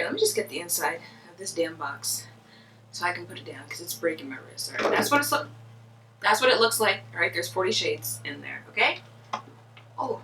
let me just get the inside of this damn box so I can put it down because it's breaking my wrist. All right, that's what it looks like. All right, there's 40 shades in there, okay? Oh.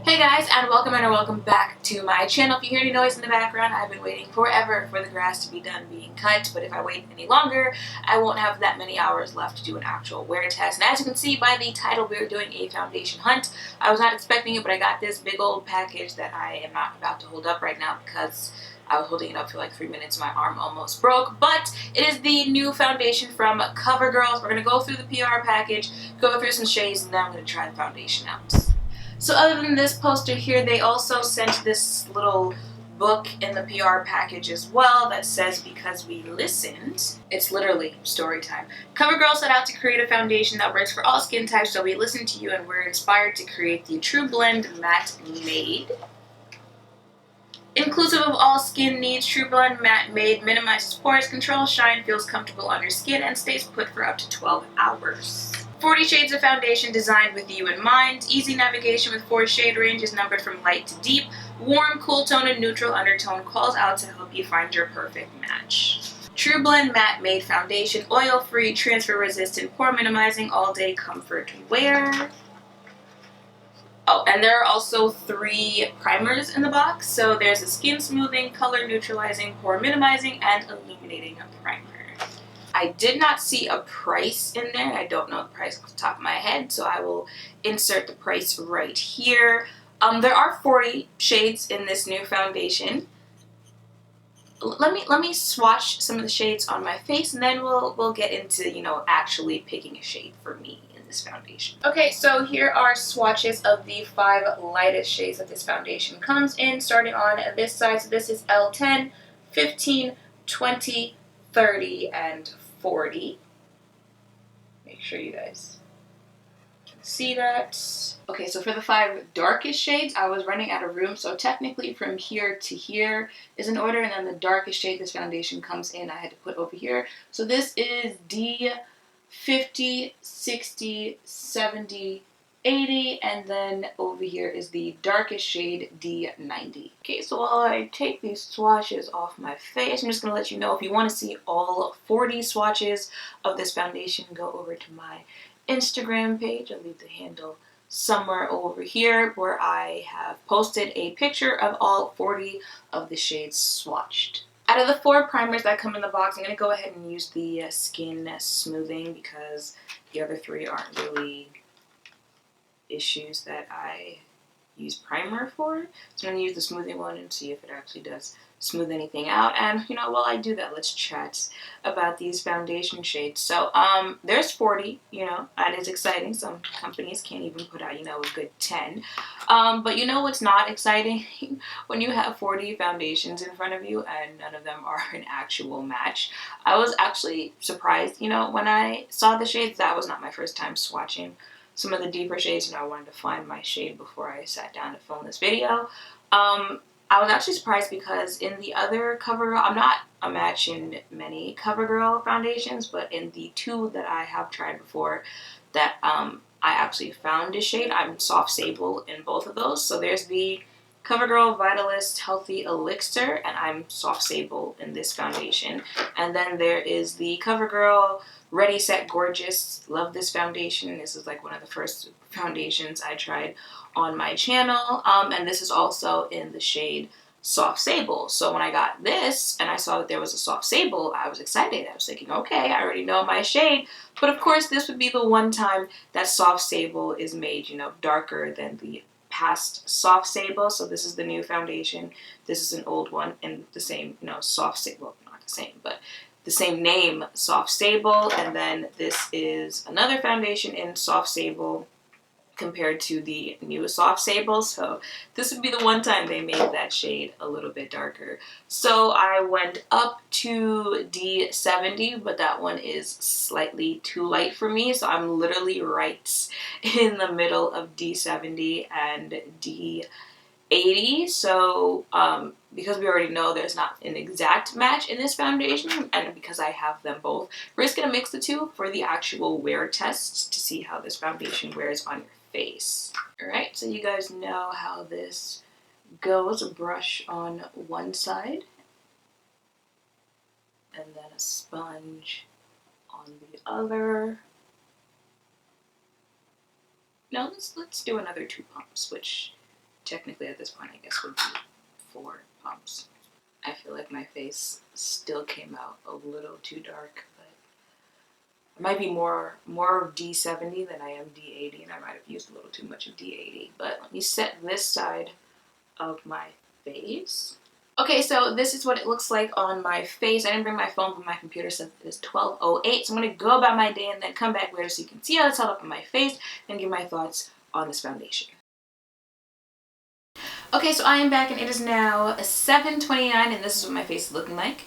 Hey guys, and welcome back to my channel. If you hear any noise in the background, I've been waiting forever for the grass to be done being cut, but if I wait any longer, I won't have that many hours left to do an actual wear test. And as you can see by the title, we're doing a foundation hunt. I was not expecting it, but I got this big old package that I am not about to hold up right now because I was holding it up for like 3 minutes. My arm almost broke, but it is the new foundation from Covergirl. So we're going to go through the PR package, go through some shades, and then I'm going to try the foundation out. So other than this poster here, they also sent this little book in the PR package as well that says because we listened. It's literally story time. Covergirl set out to create a foundation that works for all skin types, so we listened to you and we're inspired to create the TruBlend Matte Made. Inclusive of all skin needs, TruBlend Matte Made minimizes pores, controls shine, feels comfortable on your skin, and stays put for up to 12 hours. 40 shades of foundation designed with you in mind. Easy navigation with 4 shade ranges numbered from light to deep. Warm, cool tone, and neutral undertone calls out to help you find your perfect match. TruBlend Matte Made Foundation, oil-free, transfer-resistant, pore minimizing, all-day comfort wear. Oh, and there are also 3 primers in the box. So there's a skin smoothing, color neutralizing, pore minimizing, and illuminating primer. I did not see a price in there. I don't know the price off the top of my head, so I will insert the price right here. There are 40 shades in this new foundation. Let me swatch some of the shades on my face, and then we'll get into, you know, actually picking a shade for me in this foundation. Okay, so here are swatches of the 5 lightest shades that this foundation comes in, starting on this side. So this is L10, 15, 20, 30, and 40. Make sure you guys can see that. Okay, so for the 5 darkest shades, I was running out of room, so technically from here to here is in order, and then the darkest shade this foundation comes in, I had to put over here. So this is D50, 60, 70, 80, and then over here is the darkest shade, D90. Okay, so while I take these swatches off my face, I'm just going to let you know, if you want to see all 40 swatches of this foundation, go over to my Instagram page. I'll leave the handle somewhere over here where I have posted a picture of all 40 of the shades swatched. Out of the 4 primers that come in the box, I'm going to go ahead and use the skin smoothing because the other 3 aren't really issues that I use primer for. So I'm going to use the smoothing one and see if it actually does smooth anything out. And you know, while I do that, let's chat about these foundation shades. So there's 40, you know, that is exciting. Some companies can't even put out, you know, a good 10. But you know what's not exciting? When you have 40 foundations in front of you and none of them are an actual match. I was actually surprised, you know, when I saw the shades. That was not my first time swatching some of the deeper shades, and I wanted to find my shade before I sat down to film this video. I was actually surprised because in the other CoverGirl, I'm not a match in many CoverGirl foundations, but in the 2 that I have tried before that I actually found a shade, I'm soft sable in both of those. So there's the CoverGirl Vitalist Healthy Elixir, and I'm soft sable in this foundation. And then there is the CoverGirl Ready Set Gorgeous. Love this foundation. This is like one of the first foundations I tried on my channel. And this is also in the shade Soft Sable. So when I got this and I saw that there was a Soft Sable, I was excited. I was thinking, okay, I already know my shade. But of course, this would be the one time that Soft Sable is made, you know, darker than the past Soft Sable. So this is the new foundation. This is an old one in the same, you know, Soft Sable. Not the same, but the same name, Soft Sable. And then this is another foundation in Soft Sable compared to the new Soft Sable. So this would be the one time they made that shade a little bit darker. So I went up to D70, but that one is slightly too light for me. So I'm literally right in the middle of D70 and D80. So because we already know there's not an exact match in this foundation, and because I have them both, we're just going to mix the 2 for the actual wear test to see how this foundation wears on your face. Alright, so you guys know how this goes. A brush on one side and then a sponge on the other. Now let's do another 2 pumps, which technically at this point I guess would be 4 pumps. I feel like my face still came out a little too dark, but I might be more D70 than I am D80, and I might have used a little too much of D80. But let me set this side of my face. Okay, so this is what it looks like on my face. I didn't bring my phone, but my computer says it is 12:08. So I'm going to go about my day and then come back later so you can see how it's held up on my face and give my thoughts on this foundation. Okay, so I am back and it is now 7:29 and this is what my face is looking like.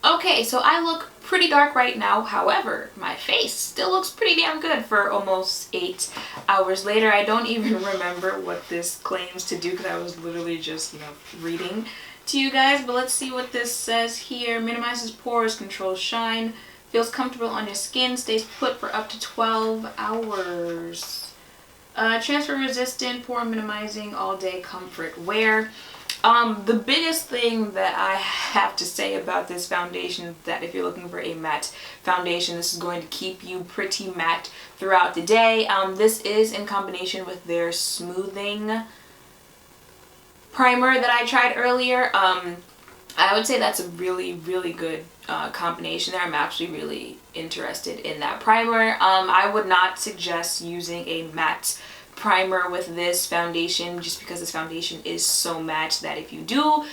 Okay, so I look pretty dark right now. However, my face still looks pretty damn good for almost 8 hours later. I don't even remember what this claims to do because I was literally just, reading to you guys. But let's see what this says here. Minimizes pores, controls shine, feels comfortable on your skin, stays put for up to 12 hours. Transfer resistant, pore minimizing, all day comfort wear. The biggest thing that I have to say about this foundation is that if you're looking for a matte foundation, this is going to keep you pretty matte throughout the day. This is in combination with their smoothing primer that I tried earlier. I would say that's a really, really good combination there. I'm actually really interested in that primer. I would not suggest using a matte primer with this foundation just because this foundation is so matte that if you do,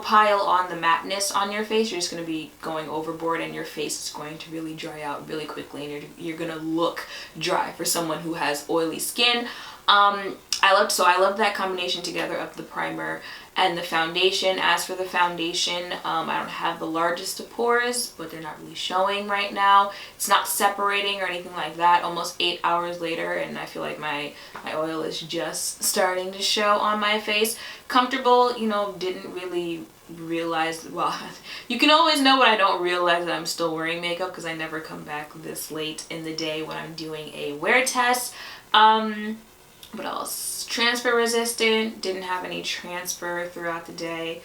pile on the matteness on your face, you're just going to be going overboard and your face is going to really dry out really quickly and you're going to look dry for someone who has oily skin. I love that combination together of the primer and the foundation. As for the foundation, I don't have the largest of pores, but they're not really showing right now. It's not separating or anything like that. Almost 8 hours later, and I feel like my oil is just starting to show on my face. Comfortable, didn't really realize, well, you can always know when I don't realize that I'm still wearing makeup because I never come back this late in the day when I'm doing a wear test. What else? Transfer resistant, didn't have any transfer throughout the day.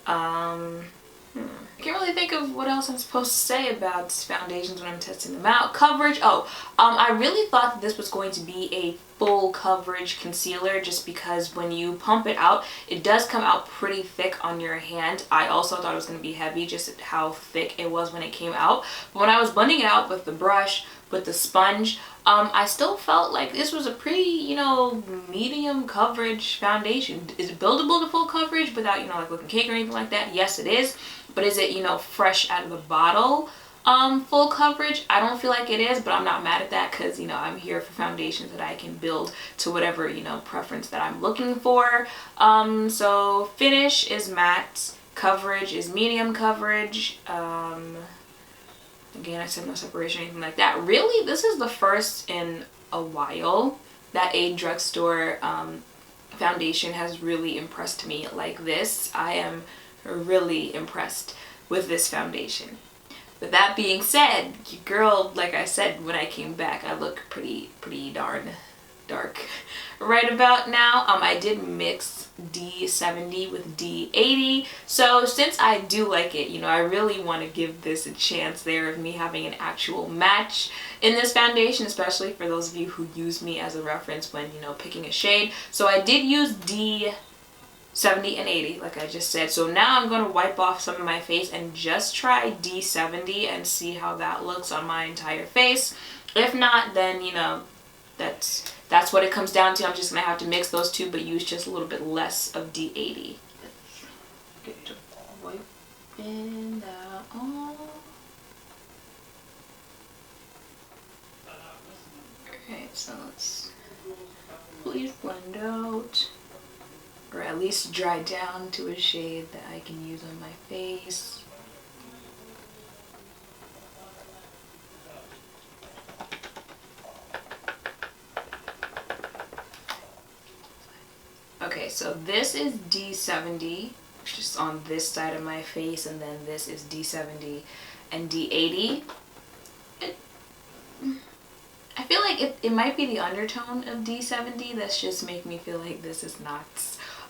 I can't really think of what else I'm supposed to say about foundations when I'm testing them out. Coverage, I really thought that this was going to be a full coverage concealer just because when you pump it out, it does come out pretty thick on your hand. I also thought it was going to be heavy just how thick it was when it came out. But when I was blending it out with the brush, with the sponge, I still felt like this was a pretty, medium coverage foundation. Is it buildable to full coverage without, like looking cake or anything like that? Yes, it is. But is it, fresh out of the bottle full coverage? I don't feel like it is, but I'm not mad at that because, I'm here for foundations that I can build to whatever, preference that I'm looking for. So finish is matte, coverage is medium coverage. Again, I said no separation or anything like that. Really, this is the first in a while that a drugstore foundation has really impressed me like this. I am really impressed with this foundation. With that being said, your girl, like I said, when I came back, I look pretty darn dark right about now. I did mix D70 with D80, so since I do like it, I really want to give this a chance there of me having an actual match in this foundation, especially for those of you who use me as a reference when picking a shade. So I did use D70 and 80 like I just said. So now I'm going to wipe off some of my face and just try D70 and see how that looks on my entire face. If not, then that's what it comes down to. I'm just going to have to mix those two, but use just a little bit less of D80. Get to wiping that off. Alright, so let's please blend out, or at least dry down to a shade that I can use on my face. Okay, so this is D70, just on this side of my face, and then this is D70 and D80. like it might be the undertone of D70 that's just making me feel like this is not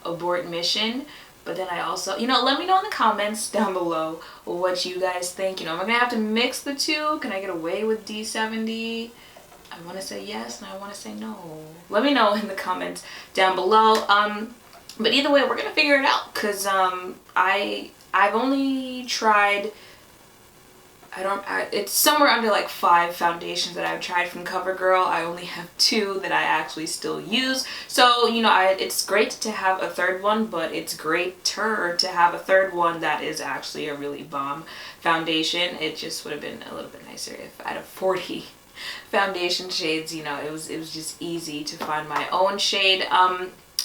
abort mission. But then I also, you know, let me know in the comments down below what you guys think. You know, am I gonna have to mix the two? Can I get away with D70? I want to say yes and I want to say no. Let me know in the comments down below. But either way, we're gonna figure it out, because I've only tried, it's somewhere under like 5 foundations that I've tried from Covergirl. I only have 2 that I actually still use. So, you know, it's great to have a third one, but it's greater to have a third one that is actually a really bomb foundation. It just would have been a little bit nicer if out of 40 foundation shades, you know, it was just easy to find my own shade.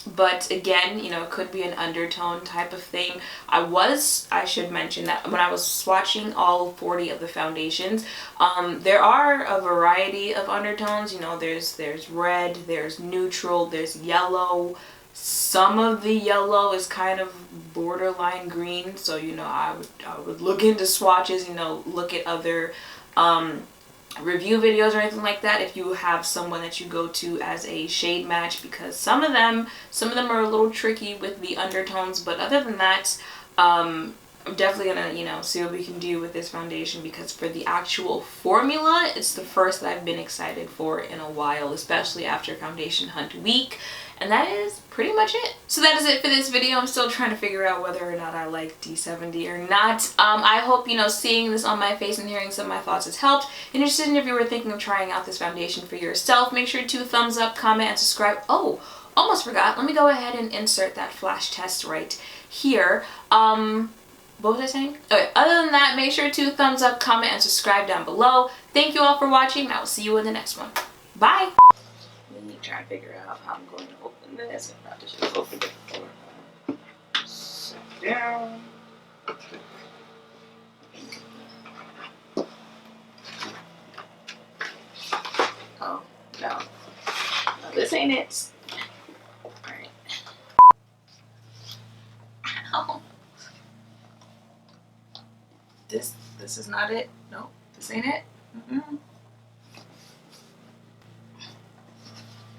But again, you know, it could be an undertone type of thing. I should mention that when I was swatching all 40 of the foundations, there are a variety of undertones. You know, there's red, there's neutral, there's yellow. Some of the yellow is kind of borderline green. So, you know, I would look into swatches, you know, look at other review videos or anything like that if you have someone that you go to as a shade match, because some of them are a little tricky with the undertones. But other than that, I'm definitely gonna, you know, see what we can do with this foundation, because for the actual formula, it's the first that I've been excited for in a while, especially after Foundation Hunt Week. And that is pretty much it. So that is it for this video. I'm still trying to figure out whether or not I like D70 or not. I hope, you know, seeing this on my face and hearing some of my thoughts has helped. Interested in if you were thinking of trying out this foundation for yourself, make sure to thumbs up, comment, and subscribe. Oh, almost forgot. Let me go ahead and insert that flash test right here. What was I saying? Okay, other than that, make sure to thumbs up, comment, and subscribe down below. Thank you all for watching, and I will see you in the next one. Bye! Let me try and figure out how I'm going to open this. I probably should have opened it before. Sit down. Oh, no. No, this ain't it. Alright. Ow. This is not it. Nope, this ain't it.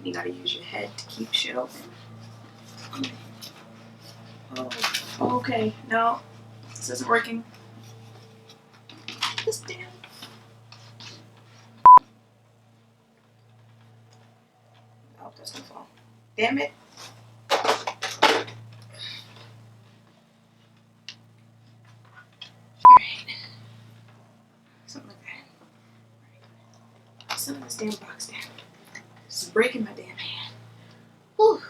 You gotta use your head to keep shit open. Oh, okay, no, this isn't working. This damn. Oh, that's gonna fall. Damn it. Alright. Something like that. Alright. Some of this damn box down. This is breaking my damn hand. Whew.